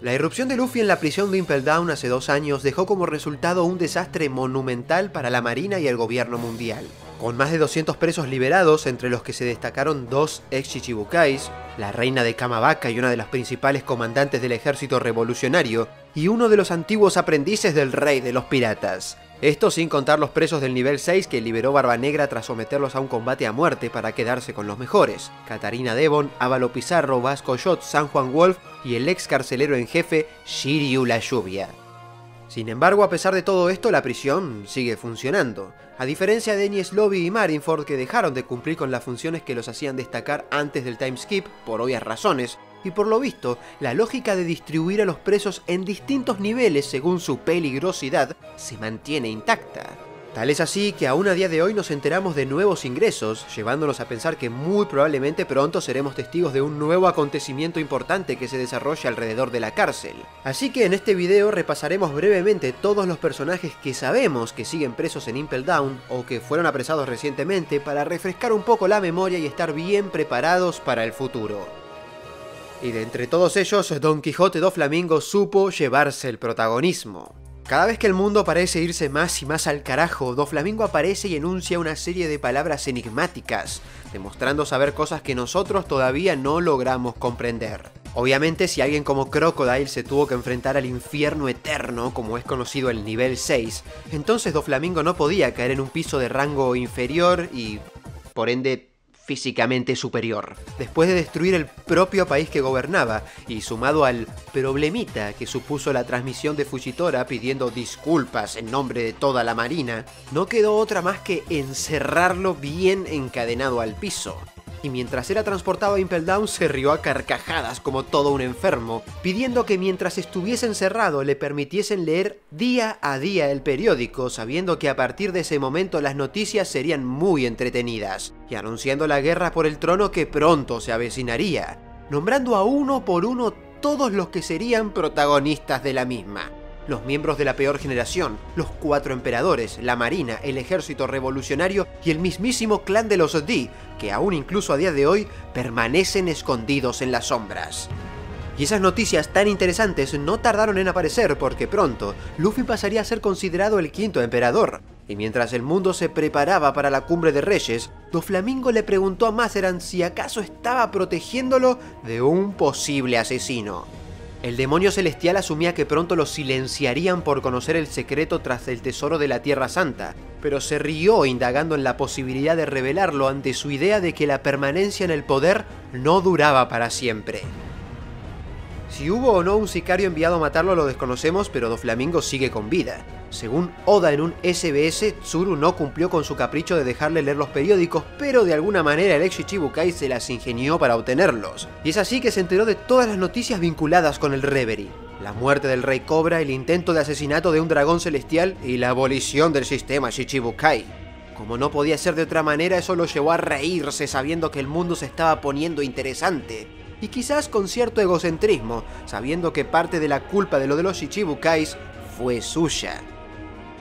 La irrupción de Luffy en la prisión de Impel Down hace 2 años dejó como resultado un desastre monumental para la Marina y el gobierno mundial. Con más de 200 presos liberados, entre los que se destacaron 2 ex Chichibukais, la reina de Kamabaka y una de las principales comandantes del ejército revolucionario, y uno de los antiguos aprendices del rey de los piratas. Esto sin contar los presos del nivel 6 que liberó Barba Negra tras someterlos a un combate a muerte para quedarse con los mejores: Katarina Devon, Ávalo Pizarro, Vasco Shot, San Juan Wolf y el ex carcelero en jefe Shiryu la Lluvia. Sin embargo, a pesar de todo esto, la prisión sigue funcionando. A diferencia de Enies Lobby y Marineford, que dejaron de cumplir con las funciones que los hacían destacar antes del timeskip, por obvias razones, y por lo visto, la lógica de distribuir a los presos en distintos niveles según su peligrosidad se mantiene intacta. Tal es así que aún a día de hoy nos enteramos de nuevos ingresos, llevándonos a pensar que muy probablemente pronto seremos testigos de un nuevo acontecimiento importante que se desarrolla alrededor de la cárcel. Así que en este video repasaremos brevemente todos los personajes que sabemos que siguen presos en Impel Down o que fueron apresados recientemente para refrescar un poco la memoria y estar bien preparados para el futuro. Y de entre todos ellos, Don Quijote Doflamingo supo llevarse el protagonismo. Cada vez que el mundo parece irse más y más al carajo, Doflamingo aparece y enuncia una serie de palabras enigmáticas, demostrando saber cosas que nosotros todavía no logramos comprender. Obviamente, si alguien como Crocodile se tuvo que enfrentar al infierno eterno, como es conocido el nivel 6, entonces Doflamingo no podía caer en un piso de rango inferior y, por ende, físicamente superior. Después de destruir el propio país que gobernaba, y sumado al problemita que supuso la transmisión de Fujitora pidiendo disculpas en nombre de toda la marina, no quedó otra más que encerrarlo bien encadenado al piso. Y mientras era transportado a Impel Down se rió a carcajadas como todo un enfermo, pidiendo que mientras estuviese encerrado le permitiesen leer día a día el periódico, sabiendo que a partir de ese momento las noticias serían muy entretenidas, y anunciando la guerra por el trono que pronto se avecinaría, nombrando a uno por uno todos los que serían protagonistas de la misma. Los miembros de la peor generación, los 4 emperadores, la marina, el ejército revolucionario y el mismísimo clan de los D, que aún incluso a día de hoy permanecen escondidos en las sombras. Y esas noticias tan interesantes no tardaron en aparecer porque pronto Luffy pasaría a ser considerado el 5º emperador. Y mientras el mundo se preparaba para la cumbre de reyes, Doflamingo le preguntó a Mazeran si acaso estaba protegiéndolo de un posible asesino. El demonio celestial asumía que pronto lo silenciarían por conocer el secreto tras el tesoro de la Tierra Santa, pero se rió indagando en la posibilidad de revelarlo ante su idea de que la permanencia en el poder no duraba para siempre. Si hubo o no un sicario enviado a matarlo lo desconocemos, pero Doflamingo sigue con vida. Según Oda en un SBS, Tsuru no cumplió con su capricho de dejarle leer los periódicos, pero de alguna manera el ex Chichibukai se las ingenió para obtenerlos. Y es así que se enteró de todas las noticias vinculadas con el Reverie: la muerte del Rey Cobra, el intento de asesinato de un dragón celestial y la abolición del sistema Chichibukai. Como no podía ser de otra manera, eso lo llevó a reírse sabiendo que el mundo se estaba poniendo interesante. Y quizás con cierto egocentrismo, sabiendo que parte de la culpa de lo de los Chichibukais fue suya.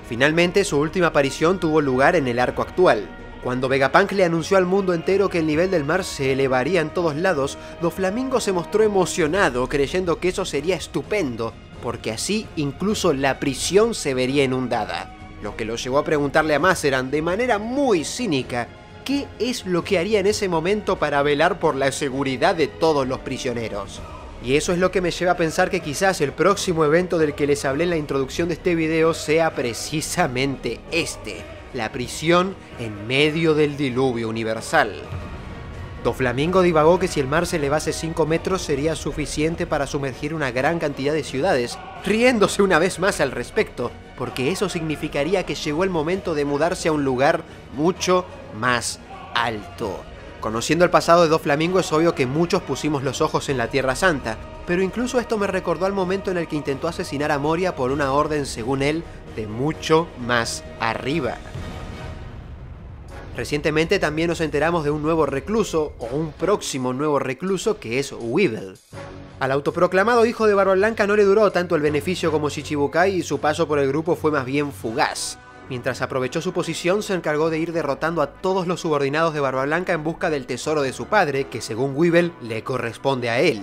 Finalmente, su última aparición tuvo lugar en el arco actual. Cuando Vegapunk le anunció al mundo entero que el nivel del mar se elevaría en todos lados, Doflamingo se mostró emocionado, creyendo que eso sería estupendo, porque así incluso la prisión se vería inundada. Lo que lo llevó a preguntarle a Mazeran de manera muy cínica qué es lo que haría en ese momento para velar por la seguridad de todos los prisioneros. Y eso es lo que me lleva a pensar que quizás el próximo evento del que les hablé en la introducción de este video sea precisamente este: la prisión en medio del diluvio universal. Doflamingo divagó que si el mar se elevase 5 metros sería suficiente para sumergir una gran cantidad de ciudades, riéndose una vez más al respecto, porque eso significaría que llegó el momento de mudarse a un lugar mucho más alto. Conociendo el pasado de Doflamingo es obvio que muchos pusimos los ojos en la Tierra Santa, pero incluso esto me recordó al momento en el que intentó asesinar a Moria por una orden, según él, de mucho más arriba. Recientemente también nos enteramos de un nuevo recluso, o un próximo nuevo recluso, que es Weevil. Al autoproclamado hijo de Barba Blanca no le duró tanto el beneficio como Chichibukai y su paso por el grupo fue más bien fugaz. Mientras aprovechó su posición, se encargó de ir derrotando a todos los subordinados de Barba Blanca en busca del tesoro de su padre, que según Weevil le corresponde a él.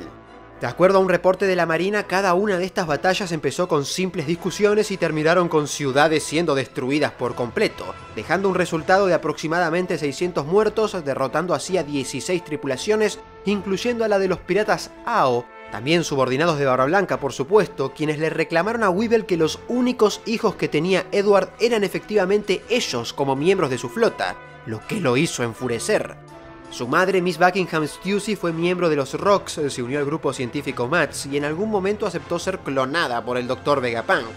De acuerdo a un reporte de la Marina, cada una de estas batallas empezó con simples discusiones y terminaron con ciudades siendo destruidas por completo, dejando un resultado de aproximadamente 600 muertos, derrotando así a 16 tripulaciones, incluyendo a la de los piratas AO, también subordinados de Barba Blanca por supuesto, quienes le reclamaron a Weevil que los únicos hijos que tenía Edward eran efectivamente ellos como miembros de su flota, lo que lo hizo enfurecer. Su madre, Miss Buckingham Stussy, fue miembro de los Rocks, se unió al grupo científico MATS y en algún momento aceptó ser clonada por el Dr. Vegapunk.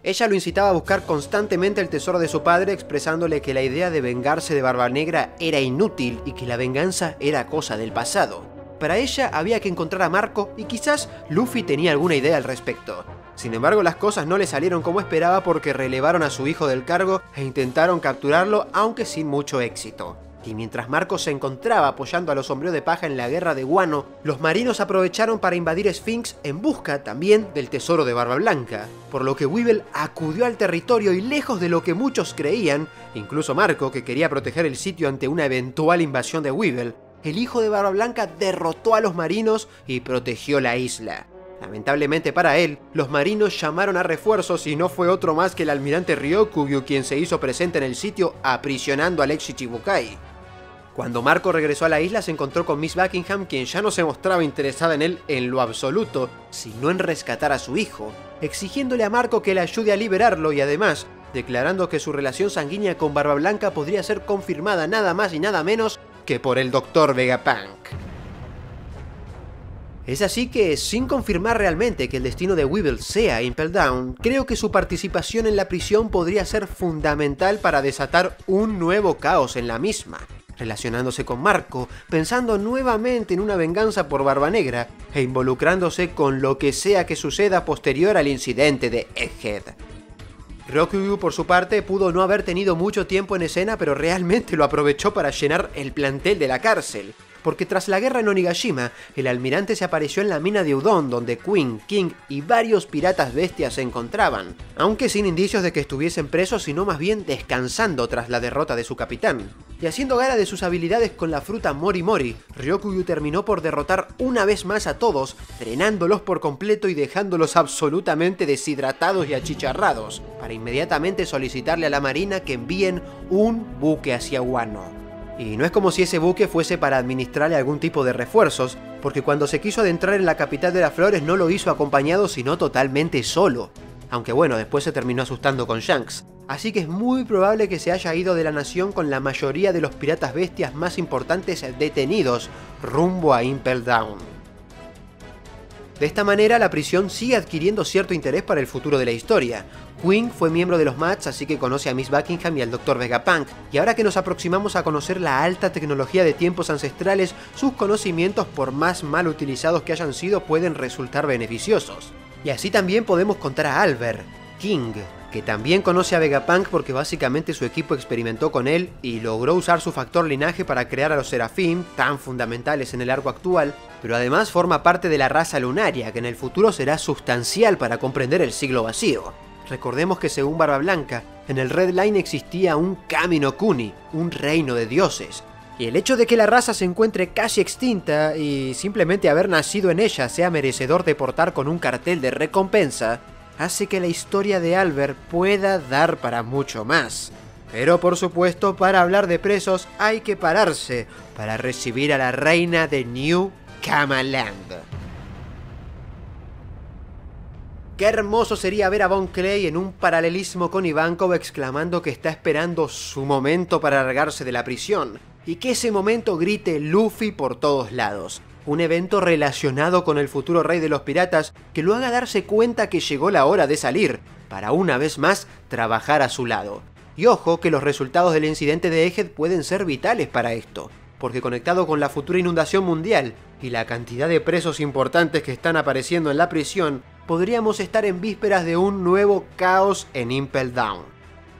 Ella lo incitaba a buscar constantemente el tesoro de su padre, expresándole que la idea de vengarse de Barba Negra era inútil y que la venganza era cosa del pasado. Para ella había que encontrar a Marco y quizás Luffy tenía alguna idea al respecto. Sin embargo, las cosas no le salieron como esperaba porque relevaron a su hijo del cargo e intentaron capturarlo, aunque sin mucho éxito. Y mientras Marco se encontraba apoyando a los Sombreros de Paja en la guerra de Wano, los marinos aprovecharon para invadir Sphinx en busca también del tesoro de Barba Blanca, por lo que Weevil acudió al territorio y lejos de lo que muchos creían, incluso Marco, que quería proteger el sitio ante una eventual invasión de Weevil, el hijo de Barba Blanca derrotó a los marinos y protegió la isla. Lamentablemente para él, los marinos llamaron a refuerzos y no fue otro más que el almirante Ryokugyu quien se hizo presente en el sitio aprisionando al ex Shichibukai. Cuando Marco regresó a la isla se encontró con Miss Buckingham, quien ya no se mostraba interesada en él en lo absoluto, sino en rescatar a su hijo, exigiéndole a Marco que le ayude a liberarlo y además declarando que su relación sanguínea con Barba Blanca podría ser confirmada nada más y nada menos que por el Dr. Vegapunk. Es así que, sin confirmar realmente que el destino de Weevil sea Impel Down, creo que su participación en la prisión podría ser fundamental para desatar un nuevo caos en la misma, relacionándose con Marco, pensando nuevamente en una venganza por Barba Negra e involucrándose con lo que sea que suceda posterior al incidente de Egghead. Ryokugyu por su parte pudo no haber tenido mucho tiempo en escena, pero realmente lo aprovechó para llenar el plantel de la cárcel, porque tras la guerra en Onigashima, el almirante se apareció en la mina de Udon donde Queen, King y varios piratas bestias se encontraban, aunque sin indicios de que estuviesen presos sino más bien descansando tras la derrota de su capitán. Y haciendo gala de sus habilidades con la fruta Mori Mori, Ryokugyu terminó por derrotar una vez más a todos, drenándolos por completo y dejándolos absolutamente deshidratados y achicharrados, para inmediatamente solicitarle a la marina que envíen un buque hacia Wano. Y no es como si ese buque fuese para administrarle algún tipo de refuerzos, porque cuando se quiso adentrar en la capital de las flores no lo hizo acompañado sino totalmente solo. Aunque bueno, después se terminó asustando con Shanks. Así que es muy probable que se haya ido de la nación con la mayoría de los piratas bestias más importantes detenidos rumbo a Impel Down. De esta manera la prisión sigue adquiriendo cierto interés para el futuro de la historia. Queen fue miembro de los MATS, así que conoce a Miss Buckingham y al Dr. Vegapunk, y ahora que nos aproximamos a conocer la alta tecnología de tiempos ancestrales, sus conocimientos, por más mal utilizados que hayan sido, pueden resultar beneficiosos. Y así también podemos contar a Albert, King, que también conoce a Vegapunk porque básicamente su equipo experimentó con él y logró usar su factor linaje para crear a los Seraphim, tan fundamentales en el arco actual, pero además forma parte de la raza lunaria, que en el futuro será sustancial para comprender el siglo vacío. Recordemos que según Barba Blanca, en el Red Line existía un Kami no Kuni, un reino de dioses. Y el hecho de que la raza se encuentre casi extinta y simplemente haber nacido en ella sea merecedor de portar con un cartel de recompensa, hace que la historia de Albert pueda dar para mucho más. Pero por supuesto, para hablar de presos hay que pararse para recibir a la reina de New Kamaland. Qué hermoso sería ver a Bon Clay en un paralelismo con Ivankov exclamando que está esperando su momento para largarse de la prisión, y que ese momento grite Luffy por todos lados. Un evento relacionado con el futuro rey de los piratas que lo haga darse cuenta que llegó la hora de salir, para una vez más trabajar a su lado. Y ojo que los resultados del incidente de Egghead pueden ser vitales para esto, porque conectado con la futura inundación mundial y la cantidad de presos importantes que están apareciendo en la prisión, podríamos estar en vísperas de un nuevo caos en Impel Down.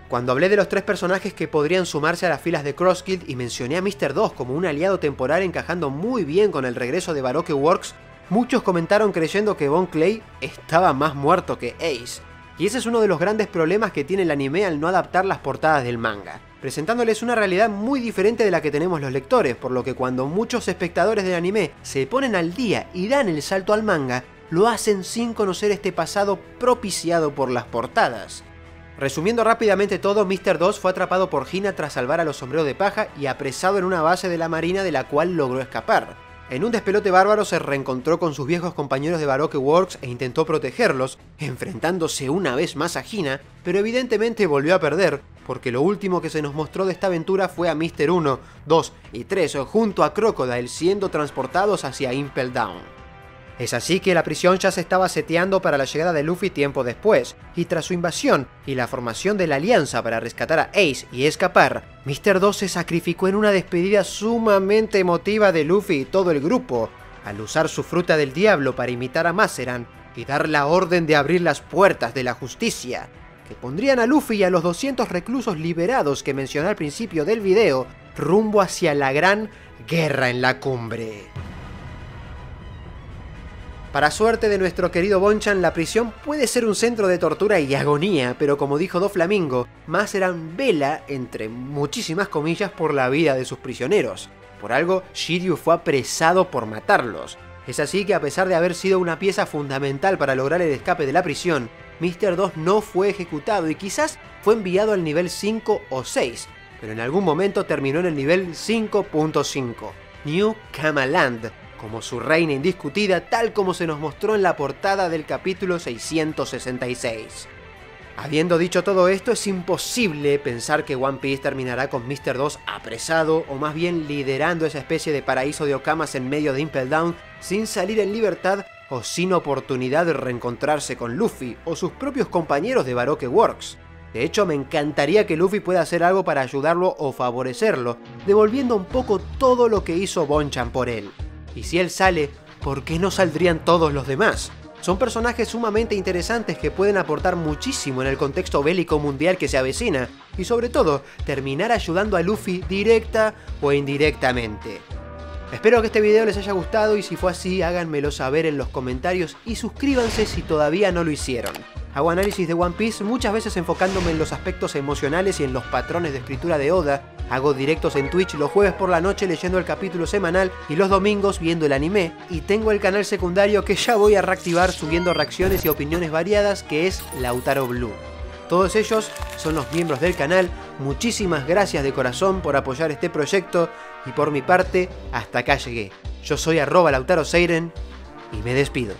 Cuando hablé de los 3 personajes que podrían sumarse a las filas de Cross Guild y mencioné a Mr. 2 como un aliado temporal encajando muy bien con el regreso de Baroque Works, muchos comentaron creyendo que Bon Clay estaba más muerto que Ace. Y ese es uno de los grandes problemas que tiene el anime al no adaptar las portadas del manga. presentándoles una realidad muy diferente de la que tenemos los lectores, por lo que cuando muchos espectadores del anime se ponen al día y dan el salto al manga, lo hacen sin conocer este pasado propiciado por las portadas. Resumiendo rápidamente todo, Mr. 2 fue atrapado por Hina tras salvar a los sombreros de paja y apresado en una base de la marina de la cual logró escapar. En un despelote bárbaro se reencontró con sus viejos compañeros de Baroque Works e intentó protegerlos, enfrentándose una vez más a Hina, pero evidentemente volvió a perder, porque lo último que se nos mostró de esta aventura fue a Mr. 1, 2 y 3 junto a Crocodile siendo transportados hacia Impel Down. Es así que la prisión ya se estaba seteando para la llegada de Luffy tiempo después, y tras su invasión y la formación de la alianza para rescatar a Ace y escapar, Mr. 2 se sacrificó en una despedida sumamente emotiva de Luffy y todo el grupo, al usar su fruta del diablo para imitar a Maseran y dar la orden de abrir las puertas de la justicia, que pondrían a Luffy y a los 200 reclusos liberados que mencioné al principio del video, rumbo hacia la gran guerra en la cumbre. Para suerte de nuestro querido Bonchan, la prisión puede ser un centro de tortura y agonía, pero como dijo Doflamingo, Maseran vela, entre muchísimas comillas, por la vida de sus prisioneros. Por algo, Shiryu fue apresado por matarlos. Es así que a pesar de haber sido una pieza fundamental para lograr el escape de la prisión, Mr. 2 no fue ejecutado y quizás fue enviado al nivel 5 o 6, pero en algún momento terminó en el nivel 5.5, New Kama Land, como su reina indiscutida, tal como se nos mostró en la portada del capítulo 666. Habiendo dicho todo esto, es imposible pensar que One Piece terminará con Mr. 2 apresado, o más bien liderando esa especie de paraíso de Okamas en medio de Impel Down, sin salir en libertad o sin oportunidad de reencontrarse con Luffy o sus propios compañeros de Baroque Works. De hecho, me encantaría que Luffy pueda hacer algo para ayudarlo o favorecerlo, devolviendo un poco todo lo que hizo Bonchan por él. Y si él sale, ¿por qué no saldrían todos los demás? Son personajes sumamente interesantes que pueden aportar muchísimo en el contexto bélico mundial que se avecina, y sobre todo, terminar ayudando a Luffy directa o indirectamente. Espero que este video les haya gustado y si fue así, háganmelo saber en los comentarios y suscríbanse si todavía no lo hicieron. Hago análisis de One Piece muchas veces enfocándome en los aspectos emocionales y en los patrones de escritura de Oda. Hago directos en Twitch los jueves por la noche leyendo el capítulo semanal y los domingos viendo el anime. Y tengo el canal secundario que ya voy a reactivar subiendo reacciones y opiniones variadas, que es Lautaro Blue. Todos ellos son los miembros del canal. Muchísimas gracias de corazón por apoyar este proyecto y por mi parte, hasta acá llegué. Yo soy @LautaroSeiren y me despido.